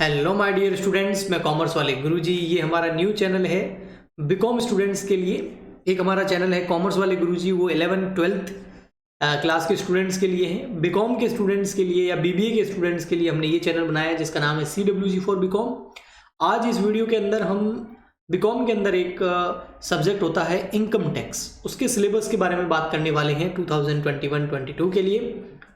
Hello my dear students, मैं commerce वाले गुरुजी। ये हमारा न्यू चैनल है बीकॉम स्टूडेंट्स के लिए। एक हमारा चैनल है कॉमर्स वाले गुरुजी, वो 11th-12th क्लास के स्टूडेंट्स के लिए है। बीकॉम के स्टूडेंट्स के लिए या बीबीए के स्टूडेंट्स के लिए हमने ये चैनल बनाया है जिसका नाम है CWG फॉर बीकॉम। आज इस वीडियो के अंदर हम बीकॉम के अंदर एक सब्जेक्ट होता है इनकम टैक्स, उसके सिलेबस के बारे में बात करने वाले हैं 2021-22 के लिए।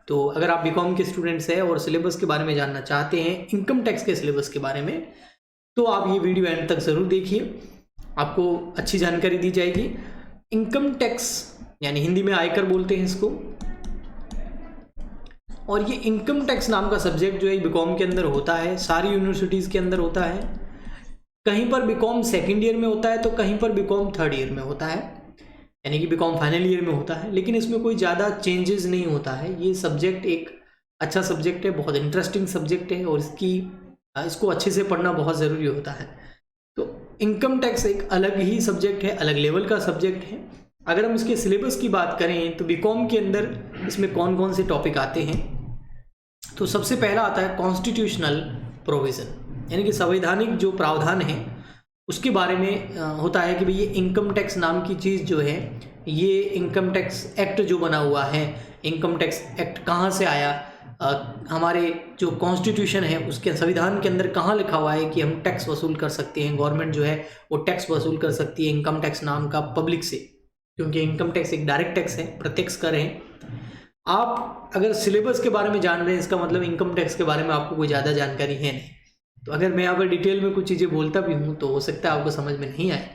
तो अगर आप बीकॉम के स्टूडेंट्स हैं और सिलेबस के बारे में जानना चाहते हैं, इनकम टैक्स के सिलेबस के बारे में, तो आप ये वीडियो एंड तक ज़रूर देखिए, आपको अच्छी जानकारी दी जाएगी। इनकम टैक्स यानी हिंदी में आयकर बोलते हैं इसको, और ये इनकम टैक्स नाम का सब्जेक्ट जो है बीकॉम के अंदर होता है, सारी यूनिवर्सिटीज़ के अंदर होता है। कहीं पर बीकॉम सेकेंड ईयर में होता है तो कहीं पर बीकॉम थर्ड ईयर में होता है, यानी कि बीकॉम फाइनल ईयर में होता है, लेकिन इसमें कोई ज़्यादा चेंजेस नहीं होता है। ये सब्जेक्ट एक अच्छा सब्जेक्ट है, बहुत इंटरेस्टिंग सब्जेक्ट है और इसको अच्छे से पढ़ना बहुत ज़रूरी होता है। तो इनकम टैक्स एक अलग ही सब्जेक्ट है, अलग लेवल का सब्जेक्ट है। अगर हम इसके सिलेबस की बात करें तो बीकॉम के अंदर इसमें कौन कौन से टॉपिक आते हैं, तो सबसे पहला आता है कॉन्स्टिट्यूशनल प्रोविज़न, यानी कि संवैधानिक जो प्रावधान है उसके बारे में होता है कि भाई ये इनकम टैक्स नाम की चीज़ जो है, ये इनकम टैक्स एक्ट जो बना हुआ है, इनकम टैक्स एक्ट कहाँ से आया, हमारे जो कॉन्स्टिट्यूशन है उसके संविधान के अंदर कहाँ लिखा हुआ है कि हम टैक्स वसूल कर सकते हैं, गवर्नमेंट जो है वो टैक्स वसूल कर सकती है इनकम टैक्स नाम का पब्लिक से, क्योंकि इनकम टैक्स एक डायरेक्ट टैक्स है, प्रत्यक्ष कर है। आप अगर सिलेबस के बारे में जान रहे हैं, इसका मतलब इनकम टैक्स के बारे में आपको कोई ज़्यादा जानकारी है नहीं। तो अगर मैं यहाँ पर डिटेल में कुछ चीज़ें बोलता भी हूँ तो हो सकता है आपको समझ में नहीं आए,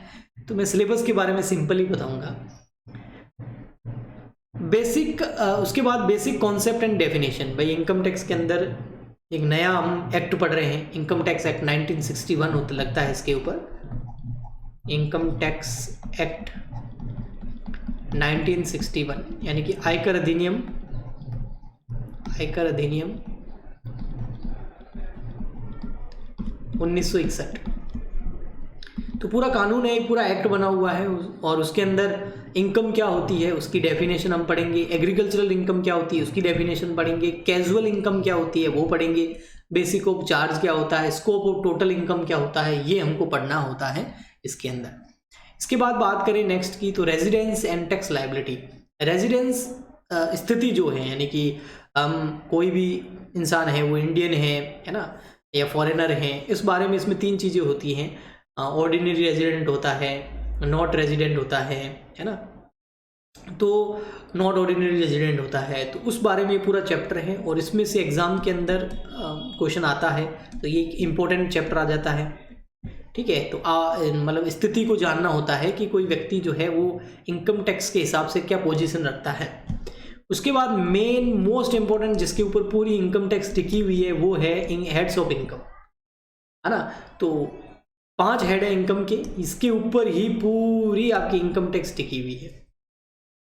तो मैं सिलेबस के बारे में सिंपली बताऊँगा। बेसिक उसके बाद बेसिक कॉन्सेप्ट एंड डेफिनेशन। भाई इनकम टैक्स के अंदर एक नया हम एक्ट पढ़ रहे हैं, इनकम टैक्स एक्ट 1961 होता लगता है इसके ऊपर, इनकम टैक्स एक्ट 1961, यानी कि आयकर अधिनियम 1961। तो पूरा कानून है, एक पूरा एक्ट बना हुआ है और उसके अंदर इनकम क्या होती है उसकी डेफिनेशन हम पढ़ेंगे, एग्रीकल्चरल इनकम क्या होती है उसकी डेफिनेशन पढ़ेंगे, कैजुअल इनकम क्या होती है वो पढ़ेंगे, बेसिक ऑफ चार्ज क्या होता है, स्कोप ऑफ टोटल इनकम क्या होता है, ये हमको पढ़ना होता है इसके अंदर। इसके बाद बात करें नेक्स्ट की, तो residence and tax liability. Residence स्थिति जो है, यानी कि कोई भी इंसान है वो इंडियन है ना, या फॉरेनर हैं, इस बारे में इसमें तीन चीज़ें होती हैं। ऑर्डिनरी रेजिडेंट होता है, नॉट रेजिडेंट होता है ना। तो नॉट ऑर्डिनरी रेजिडेंट होता है, तो उस बारे में पूरा चैप्टर है और इसमें से एग्ज़ाम के अंदर क्वेश्चन आता है, तो ये एक इम्पोर्टेंट चैप्टर आ जाता है। ठीक है, तो मतलब स्थिति को जानना होता है कि कोई व्यक्ति जो है वो इनकम टैक्स के हिसाब से क्या पोजीशन रखता है। उसके बाद मेन मोस्ट इम्पोर्टेंट जिसके ऊपर पूरी इनकम टैक्स टिकी हुई है वो है हेड्स ऑफ इनकम, है ना। तो 5 हेड है इनकम के, इसके ऊपर ही पूरी आपकी इनकम टैक्स टिकी हुई है।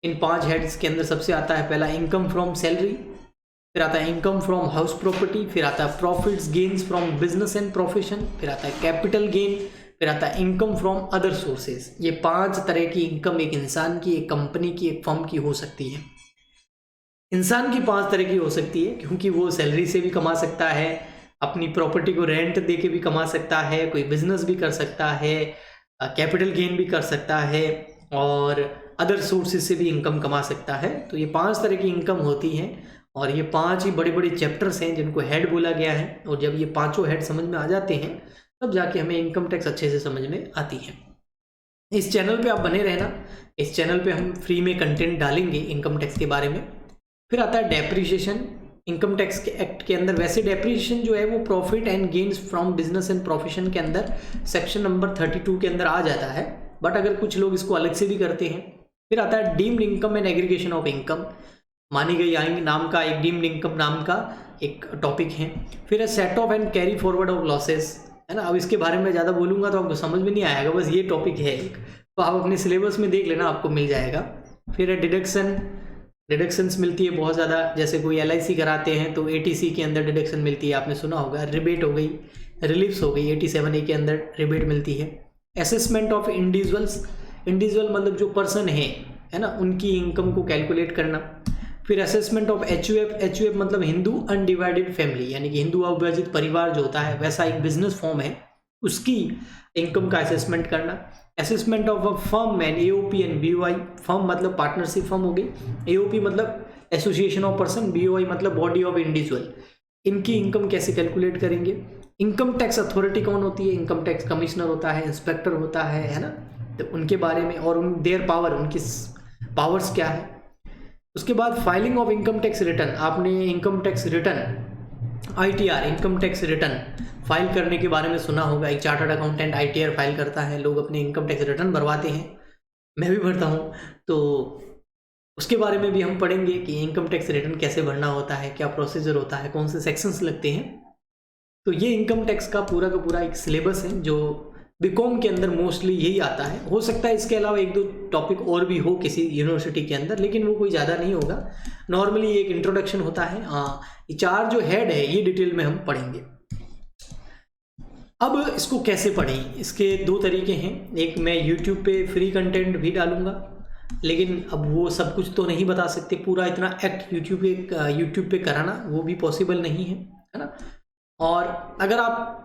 इन 5 हेड्स के अंदर सबसे आता है पहला इनकम फ्रॉम सैलरी, फिर आता है इनकम फ्रॉम हाउस प्रॉपर्टी, फिर आता है profits gains from business and profession, फिर आता है कैपिटल गेन, फिर आता है इनकम फ्रॉम अदर सोर्सेज। ये 5 तरह की इनकम एक इंसान की, एक कंपनी की, एक फर्म की हो सकती है। इंसान की 5 तरह की हो सकती है, क्योंकि वो सैलरी से भी कमा सकता है, अपनी प्रॉपर्टी को रेंट दे के भी कमा सकता है, कोई बिजनेस भी कर सकता है, कैपिटल गेन भी कर सकता है और अदर सोर्सेज से भी इनकम कमा सकता है। तो ये 5 तरह की इनकम होती हैं और ये 5 ही बड़े बड़े चैप्टर्स हैं जिनको हेड बोला गया है। और जब ये 5 हेड समझ में आ जाते हैं तब जाके हमें इनकम टैक्स अच्छे से समझ में आती है। इस चैनल पे आप बने रहना, इस चैनल पे हम फ्री में कंटेंट डालेंगे इनकम टैक्स के बारे में। फिर आता है डेप्रीशिएशन इनकम टैक्स के एक्ट के अंदर। वैसे डेप्रीशिएशन जो है वो profit and gains from business and profession के अंदर सेक्शन नंबर 32 के अंदर आ जाता है, बट अगर कुछ लोग इसको अलग से भी करते हैं। फिर आता है deemed income and aggregation of income, मानी गई आय नाम का एक डीम्ड इनकम नाम का एक टॉपिक है। फिर है set of and carry forward of losses, है ना। अब इसके बारे में ज़्यादा बोलूँगा तो आपको समझ में नहीं आएगा, बस ये टॉपिक है एक, तो आप अपने सिलेबस में देख लेना, आपको मिल जाएगा। फिर है डिडक्शंस मिलती है बहुत ज़्यादा, जैसे कोई LIC कराते हैं तो ATC के अंदर डिडक्शन मिलती है, आपने सुना होगा। रिबेट हो गई, रिलीफ्स हो गई, 87A के अंदर रिबेट मिलती है। असेसमेंट ऑफ इंडिविजुअल मतलब जो पर्सन है ना, उनकी इनकम को कैलकुलेट करना। फिर असेसमेंट ऑफ HUF मतलब हिंदू अनडिवाइडेड फैमिली, यानी कि हिंदू अविभाजित परिवार जो होता है वैसा एक बिजनेस फॉर्म है, उसकी इनकम का असेसमेंट करना। Assessment of a firm and AOP and BOI, firm मतलब पार्टनरशिप फर्म हो गई, AOP मतलब एसोसिएशन ऑफ पर्सन, BOI मतलब बॉडी ऑफ इंडिविजुअल, इनकी इनकम कैसे कैलकुलेट करेंगे। इनकम टैक्स अथॉरिटी कौन होती है, इनकम टैक्स कमिश्नर होता है, इंस्पेक्टर होता है ना, तो उनके बारे में और देयर पावर, उनकी पावर्स क्या है। उसके बाद filing of income tax return, आपने income tax return ITR income tax return file करने के बारे में सुना होगा। एक चार्टर्ड अकाउंटेंट ITR फाइल करता है, लोग अपने इनकम टैक्स रिटर्न भरवाते हैं, मैं भी भरता हूँ, तो उसके बारे में भी हम पढ़ेंगे कि इनकम टैक्स रिटर्न कैसे भरना होता है, क्या प्रोसीजर होता है, कौन से सेक्शंस लगते हैं। तो ये इनकम टैक्स का पूरा एक सिलेबस है जो बीकॉम के अंदर मोस्टली यही आता है। हो सकता है इसके अलावा एक दो टॉपिक और भी हो किसी यूनिवर्सिटी के अंदर, लेकिन वो कोई ज़्यादा नहीं होगा। नॉर्मली एक इंट्रोडक्शन होता है। ये 4 जो हेड है ये डिटेल में हम पढ़ेंगे। अब इसको कैसे पढ़ें, इसके 2 तरीके हैं। एक मैं यूट्यूब पे फ्री कंटेंट भी डालूंगा, लेकिन अब वो सब कुछ तो नहीं बता सकते, पूरा इतना एक्ट यूट्यूब पे कराना वो भी पॉसिबल नहीं है ना। और अगर आप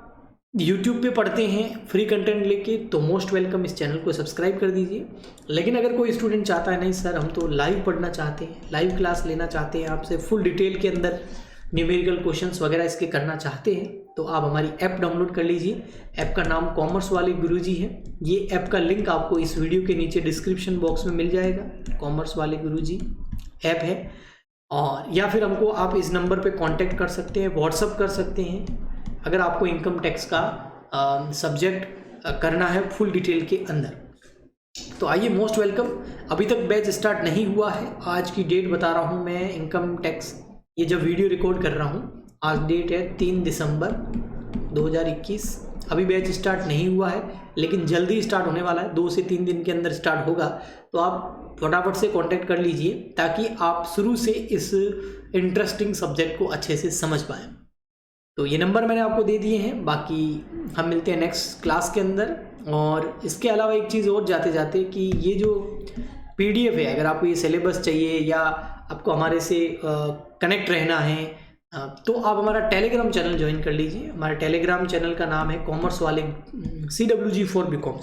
YouTube पे पढ़ते हैं फ्री कंटेंट लेके तो मोस्ट वेलकम, इस चैनल को सब्सक्राइब कर दीजिए। लेकिन अगर कोई स्टूडेंट चाहता है नहीं सर हम तो लाइव पढ़ना चाहते हैं, लाइव क्लास लेना चाहते हैं आपसे, फुल डिटेल के अंदर न्यूमेरिकल क्वेश्चंस वगैरह इसके करना चाहते हैं, तो आप हमारी ऐप डाउनलोड कर लीजिए। ऐप का नाम कॉमर्स वाले गुरुजी है। ये ऐप का लिंक आपको इस वीडियो के नीचे डिस्क्रिप्शन बॉक्स में मिल जाएगा। कॉमर्स वाले गुरुजी ऐप है। और या फिर हमको आप इस नंबर पे कांटेक्ट कर सकते हैं, व्हाट्सअप कर सकते हैं अगर आपको इनकम टैक्स का सब्जेक्ट करना है फुल डिटेल के अंदर। तो आइए, मोस्ट वेलकम। अभी तक बैच स्टार्ट नहीं हुआ है, आज की डेट बता रहा हूँ मैं। इनकम टैक्स ये जब वीडियो रिकॉर्ड कर रहा हूँ, आज डेट है 3 दिसंबर 2021। अभी बैच स्टार्ट नहीं हुआ है, लेकिन जल्दी स्टार्ट होने वाला है, 2 से 3 दिन के अंदर स्टार्ट होगा। तो आप फटाफट से कांटेक्ट कर लीजिए ताकि आप शुरू से इस इंटरेस्टिंग सब्जेक्ट को अच्छे से समझ पाएँ। तो ये नंबर मैंने आपको दे दिए हैं, बाकी हम मिलते हैं नेक्स्ट क्लास के अंदर। और इसके अलावा एक चीज़ और जाते जाते कि ये जो PDF है, अगर आपको ये सिलेबस चाहिए या आपको हमारे से कनेक्ट रहना है तो आप हमारा टेलीग्राम चैनल ज्वाइन कर लीजिए। हमारे टेलीग्राम चैनल का नाम है कॉमर्स वाले CWG for BCom,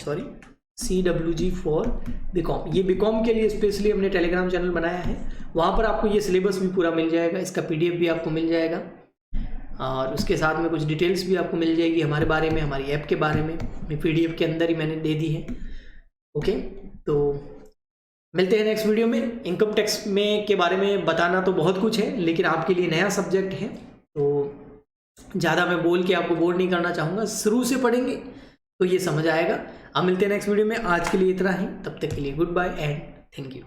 CWG for BCom. ये बीकॉम के लिए स्पेशली हमने टेलीग्राम चैनल बनाया है। वहाँ पर आपको ये सिलेबस भी पूरा मिल जाएगा, इसका PDF भी आपको मिल जाएगा और उसके साथ में कुछ डिटेल्स भी आपको मिल जाएगी हमारे बारे में, हमारी ऐप के बारे में। PDF के अंदर ही मैंने दे दी है। ओके, तो मिलते हैं नेक्स्ट वीडियो में। इनकम टैक्स में के बारे में बताना तो बहुत कुछ है, लेकिन आपके लिए नया सब्जेक्ट है तो ज़्यादा मैं बोल के आपको बोर नहीं करना चाहूँगा। शुरू से पढ़ेंगे तो ये समझ आएगा। अब मिलते हैं नेक्स्ट वीडियो में। आज के लिए इतना ही, तब तक के लिए goodbye and thank you.